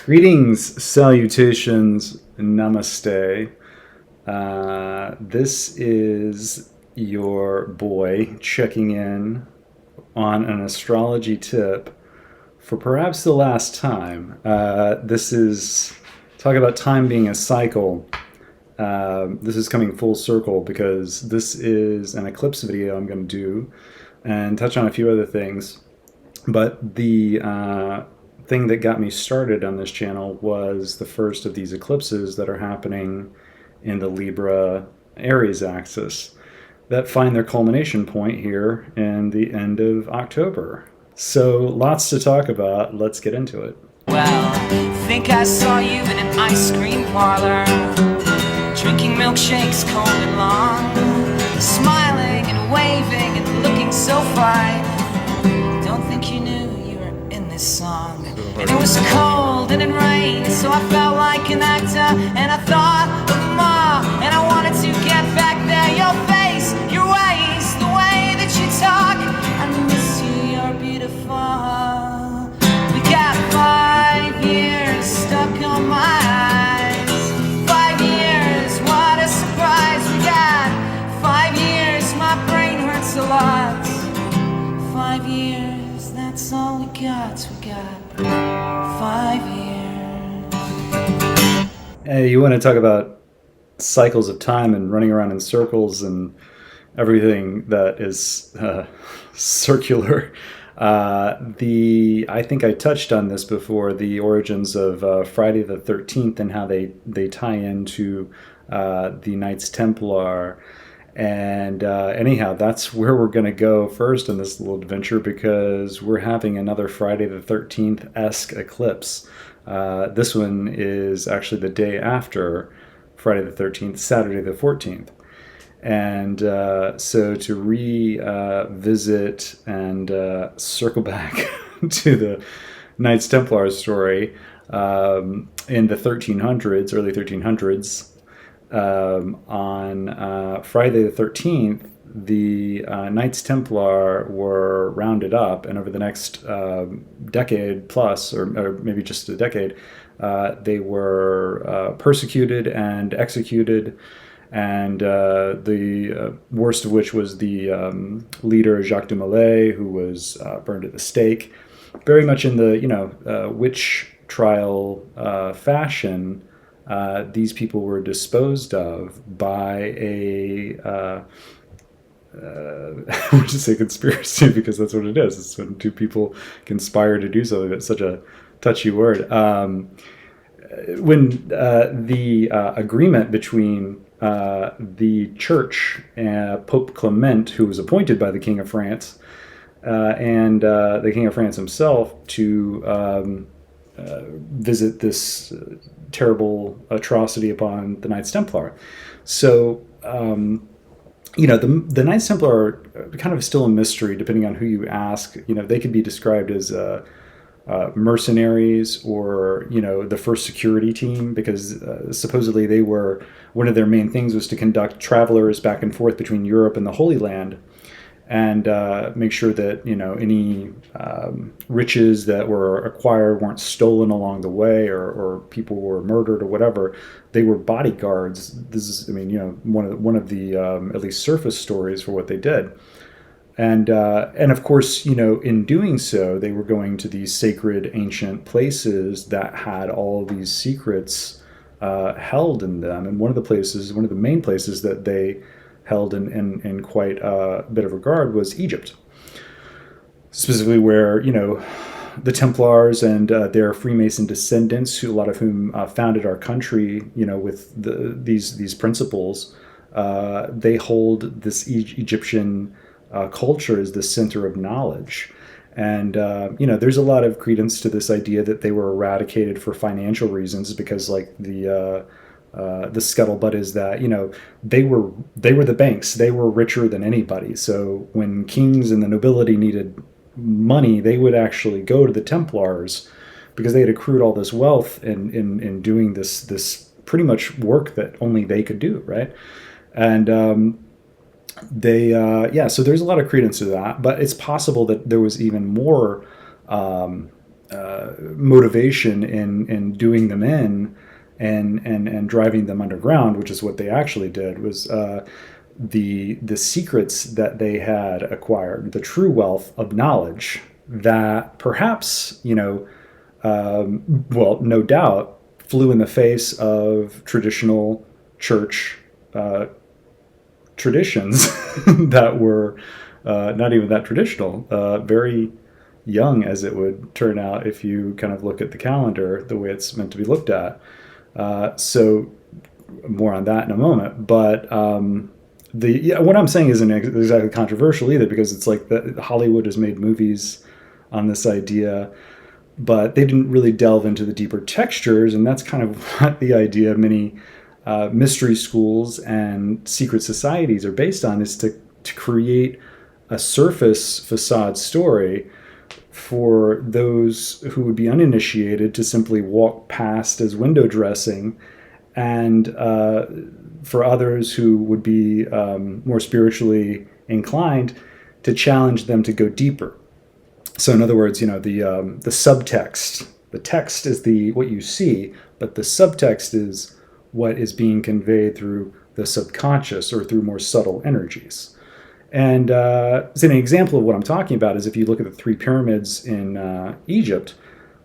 Greetings, salutations, namaste. This is your boy checking in on an astrology tip for perhaps the last time. This is talk about time being a cycle. This is coming full circle because this is an eclipse video I'm going to do and touch on a few other things. But the thing that got me started on this channel was the first of these eclipses that are happening in the Libra Aries axis that find their culmination point here in the end of October. So lots to talk about. Let's get into it. Well, think I saw you in an ice cream parlor, drinking milkshakes cold and long, smiling and waving and looking so fine. Don't think you knew you were in this song. And it was cold and it rained, so I felt like an actor, and I thought of Ma, and I wanted to get back there. Your face, your ways, the way that you talk, I miss you, you're beautiful. We got 5 years stuck on my eyes. 5 years, what a surprise. We got 5 years, my brain hurts a lot. 5 years, that's all we got. We got 5 years. Hey, you want to talk about cycles of time and running around in circles and everything that is circular. I think I touched on this before, the origins of Friday the 13th and how they tie into the Knights Templar. And anyhow, that's where we're going to go first in this little adventure, because we're having another Friday the 13th-esque eclipse. This one is actually the day after Friday the 13th, Saturday the 14th. And so to revisit and circle back to the Knights Templar story, in the 1300s, early 1300s, on Friday the 13th, the Knights Templar were rounded up, and over the next decade plus, or maybe just a decade, they were persecuted and executed, and the worst of which was the leader Jacques de Molay, who was burned at the stake, very much in the witch trial fashion. These people were disposed of by a I would just say conspiracy, because that's what it is. It's when two people conspire to do something. That's such a touchy word. When the agreement between the church, Pope Clement, who was appointed by the King of France, and the King of France himself to visit this terrible atrocity upon the Knights Templar. So, the Knights Templar are kind of still a mystery, depending on who you ask. They could be described as mercenaries, or the first security team, because supposedly they were, one of their main things was to conduct travelers back and forth between Europe and the Holy Land, and make sure that any riches that were acquired weren't stolen along the way, or people were murdered or whatever. They were bodyguards. This is, one of the at least surface stories for what they did. And of course, in doing so, they were going to these sacred ancient places that had all these secrets held in them. And one of the main places that they held in quite a bit of regard was Egypt, specifically where the Templars and their Freemason descendants, a lot of whom founded our country, with these principles. They hold this Egyptian culture as the center of knowledge. And, there's a lot of credence to this idea that they were eradicated for financial reasons, because the scuttlebutt is that, they were the banks. They were richer than anybody. So when kings and the nobility needed money, they would actually go to the Templars, because they had accrued all this wealth in doing this pretty much work that only they could do, right? And so there's a lot of credence to that, but it's possible that there was even more motivation in doing them in and driving them underground, which is what they actually did, was the secrets that they had acquired, the true wealth of knowledge that perhaps, well, no doubt, flew in the face of traditional church traditions that were not even that traditional, very young, as it would turn out if you kind of look at the calendar the way it's meant to be looked at. So more on that in a moment. But what I'm saying isn't exactly controversial either, because it's like Hollywood has made movies on this idea, but they didn't really delve into the deeper textures, and that's kind of what the idea of many mystery schools and secret societies are based on, is to create a surface facade story for those who would be uninitiated to simply walk past as window dressing, and for others who would be more spiritually inclined, to challenge them to go deeper. So in other words, the subtext, the text is what you see, but the subtext is what is being conveyed through the subconscious or through more subtle energies. And so an example of what I'm talking about is if you look at the three pyramids in Egypt,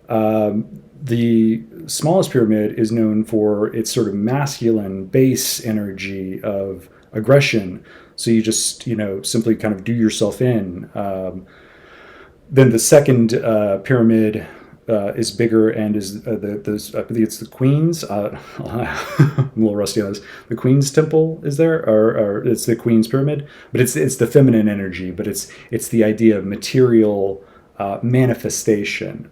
the smallest pyramid is known for its sort of masculine base energy of aggression. So you just, simply kind of do yourself in. Then the second pyramid is bigger and is I believe it's the Queen's. I'm a little rusty on this. The Queen's Temple is there, or it's the Queen's Pyramid, but it's the feminine energy. But it's the idea of material manifestation,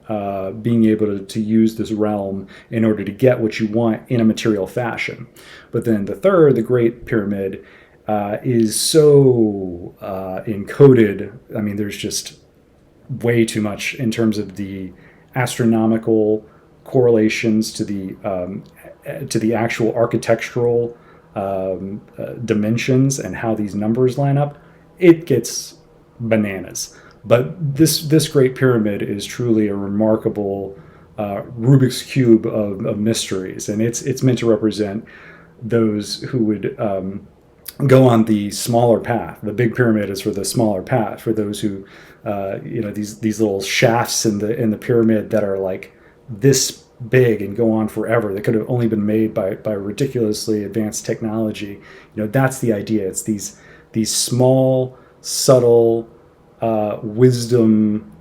being able to use this realm in order to get what you want in a material fashion. But then the third, the Great Pyramid, is so encoded. I mean, there's just way too much in terms of the astronomical correlations to the actual architectural dimensions and how these numbers line up. It gets bananas. But this Great Pyramid is truly a remarkable Rubik's Cube of mysteries, and it's meant to represent those who would go on the smaller path. The big pyramid is for the smaller path, for those who, these little shafts in the pyramid that are like this big and go on forever. That could have only been made by ridiculously advanced technology. That's the idea. It's these small, subtle wisdom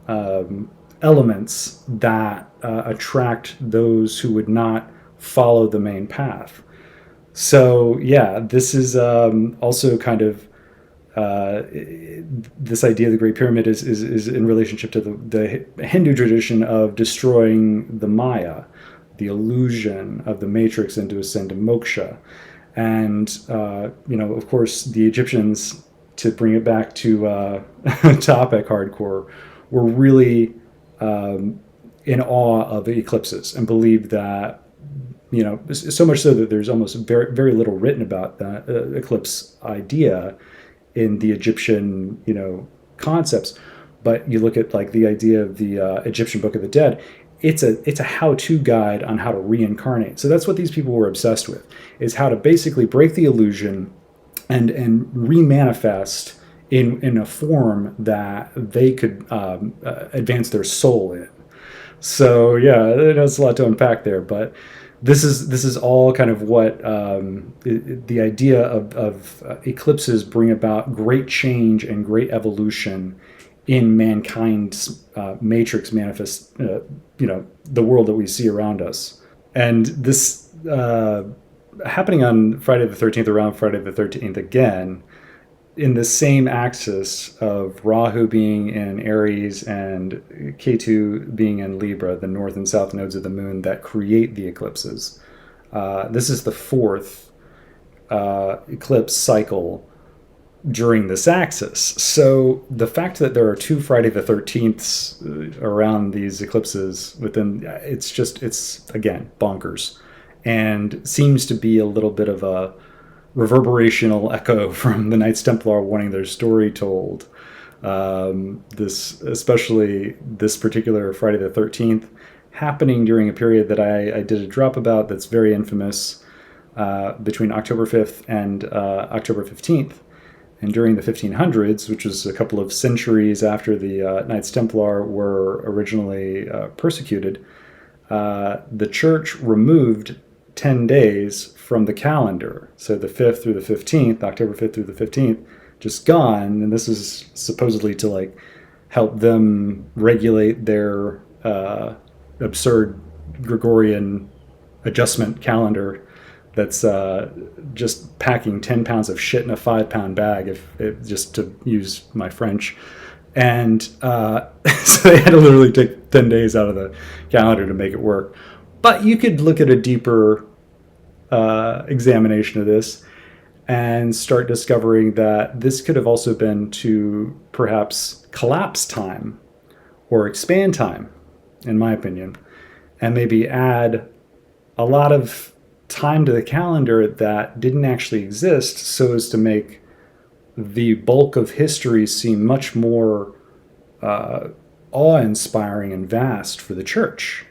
elements that attract those who would not follow the main path. So yeah, this is also kind of this idea of the Great Pyramid is in relationship to the Hindu tradition of destroying the Maya, the illusion of the matrix, and to ascend to moksha. And of course, the Egyptians, to bring it back to topic hardcore, were really in awe of the eclipses and believed that, so much so that there's almost very, very little written about that eclipse idea in the Egyptian, concepts. But you look at like the idea of the Egyptian Book of the Dead, it's a how-to guide on how to reincarnate. So that's what these people were obsessed with, is how to basically break the illusion and remanifest in a form that they could advance their soul in. So yeah, there's a lot to unpack there, but this is all kind of what the idea of eclipses bring about great change and great evolution in mankind's matrix manifest, the world that we see around us. And this happening on Friday the 13th, around Friday the 13th again, in the same axis of Rahu being in Aries and Ketu being in Libra, the north and south nodes of the moon that create the eclipses. This is the fourth eclipse cycle during this axis. So the fact that there are two Friday the 13ths around these eclipses it's again bonkers, and seems to be a little bit of a reverberational echo from the Knights Templar wanting their story told. This, especially this particular Friday the 13th, happening during a period that I did a drop about that's very infamous, between October 5th and October 15th. And during the 1500s, which was a couple of centuries after the Knights Templar were originally persecuted, the church removed 10 days from the calendar. So the 5th through the 15th, October 5th through the 15th, just gone. And this is supposedly to like help them regulate their absurd Gregorian adjustment calendar that's just packing 10 pounds of shit in a 5-pound bag, just to use my French. And so they had to literally take 10 days out of the calendar to make it work. But you could look at a deeper examination of this and start discovering that this could have also been to perhaps collapse time or expand time, in my opinion, and maybe add a lot of time to the calendar that didn't actually exist, so as to make the bulk of history seem much more awe-inspiring and vast for the church.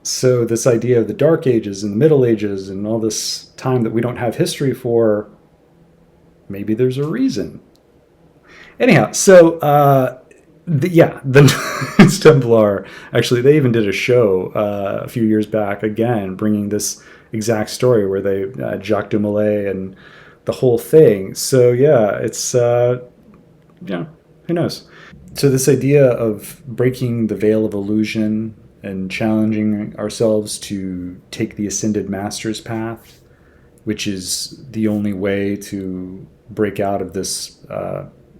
So this idea of the Dark Ages and the Middle Ages and all this time that we don't have history for, maybe there's a reason. Anyhow, so the Knights Templar, actually, they even did a show a few years back, again, bringing this exact story where they, Jacques de Molay and the whole thing. So yeah, it's, who knows? So this idea of breaking the veil of illusion and challenging ourselves to take the Ascended Master's path, which is the only way to break out of this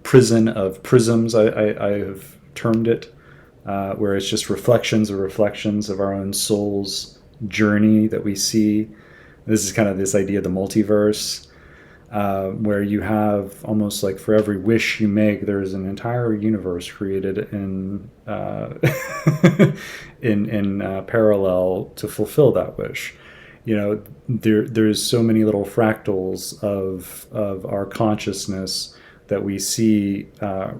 prison of prisms, I have termed it, where it's just reflections of our own soul's journey that we see. This is kind of this idea of the multiverse, where you have almost like for every wish you make, there's an entire universe created in in parallel to fulfill that wish. You know, there's so many little fractals of our consciousness that we see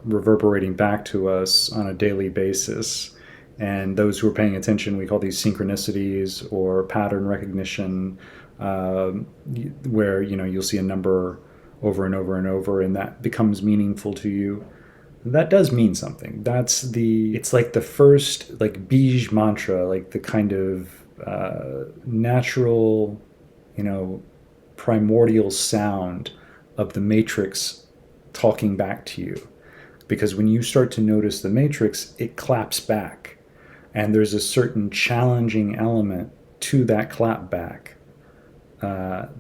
reverberating back to us on a daily basis. And those who are paying attention, we call these synchronicities or pattern recognition, where, you know, you'll see a number over and over and over, and that becomes meaningful to you. That does mean something. It's like the first, like, Bij mantra, like the kind of natural, you know, primordial sound of the matrix talking back to you. Because when you start to notice the matrix, it claps back. And there's a certain challenging element to that clap back.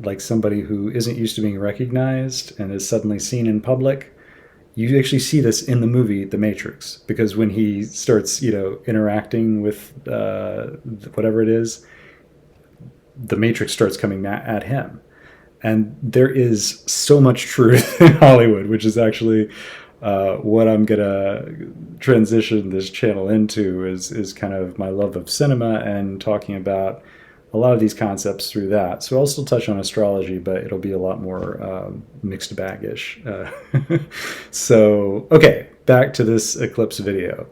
Like somebody who isn't used to being recognized and is suddenly seen in public. You actually see this in the movie The Matrix, because when he starts, you know, interacting with whatever it is, the Matrix starts coming at him. And there is so much truth in Hollywood, which is actually what I'm gonna transition this channel into, is kind of my love of cinema and talking about a lot of these concepts through that. So I'll still touch on astrology, but it'll be a lot more mixed bag-ish. So, okay, back to this eclipse video.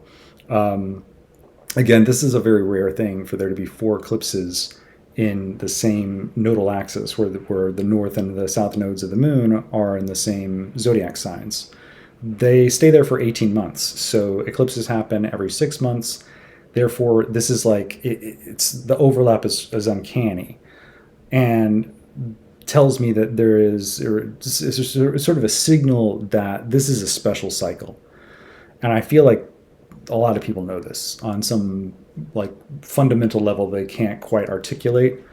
Again, this is a very rare thing for there to be 4 eclipses in the same nodal axis, where the north and the south nodes of the moon are in the same zodiac signs. They stay there for 18 months. So eclipses happen every 6 months. Therefore, this is like, it's the overlap is uncanny, and tells me that there is sort of a signal that this is a special cycle. And I feel like a lot of people know this on some like fundamental level they can't quite articulate.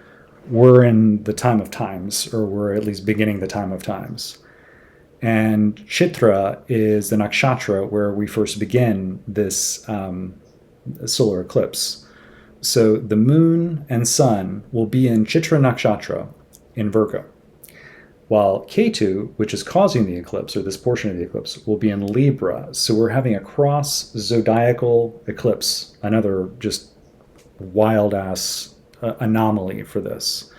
We're in the time of times, or we're at least beginning the time of times. And Chitra is the nakshatra where we first begin this solar eclipse. So the moon and sun will be in Chitra nakshatra in Virgo, while Ketu, which is causing the eclipse, or this portion of the eclipse, will be in Libra. So we're having a cross zodiacal eclipse, another just wild ass anomaly for this.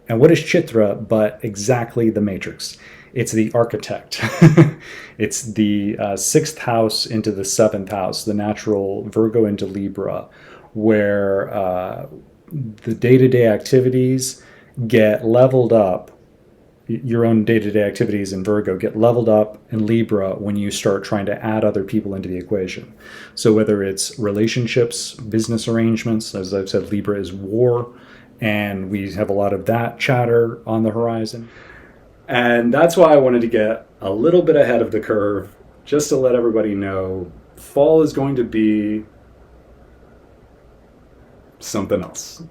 And what is Chitra but exactly the matrix? It's the architect. It's the sixth house into the seventh house, the natural Virgo into Libra, where the day-to-day activities get leveled up. Your own day-to-day activities in Virgo get leveled up in Libra when you start trying to add other people into the equation. So whether it's relationships, business arrangements, as I've said, Libra is war, and we have a lot of that chatter on the horizon. And that's why I wanted to get a little bit ahead of the curve, just to let everybody know fall is going to be something else.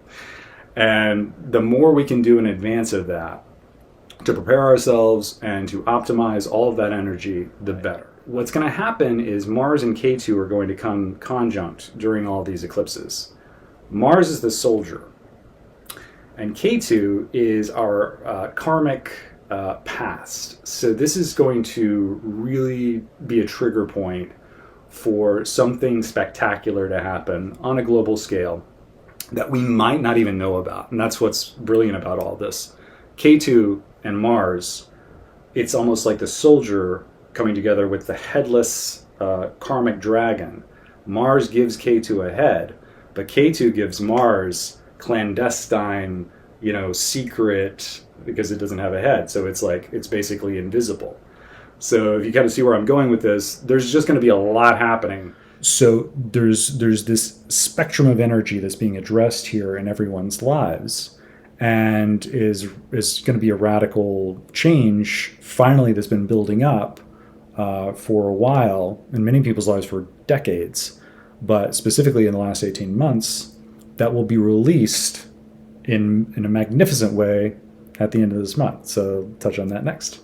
And the more we can do in advance of that, to prepare ourselves and to optimize all of that energy, the better. What's going to happen is Mars and K2 are going to come conjunct during all these eclipses. Mars is the soldier, and K2 is our karmic past. So this is going to really be a trigger point for something spectacular to happen on a global scale that we might not even know about. And that's what's brilliant about all this. K2 and Mars, it's almost like the soldier coming together with the headless karmic dragon. Mars gives K2 a head, but K2 gives Mars clandestine, secret, because it doesn't have a head. So it's basically invisible. So if you kind of see where I'm going with this, there's just going to be a lot happening. So there's this spectrum of energy that's being addressed here in everyone's lives, and is going to be a radical change, finally, that's been building up for a while, in many people's lives for decades, but specifically in the last 18 months, that will be released in a magnificent way at the end of this month. So touch on that next.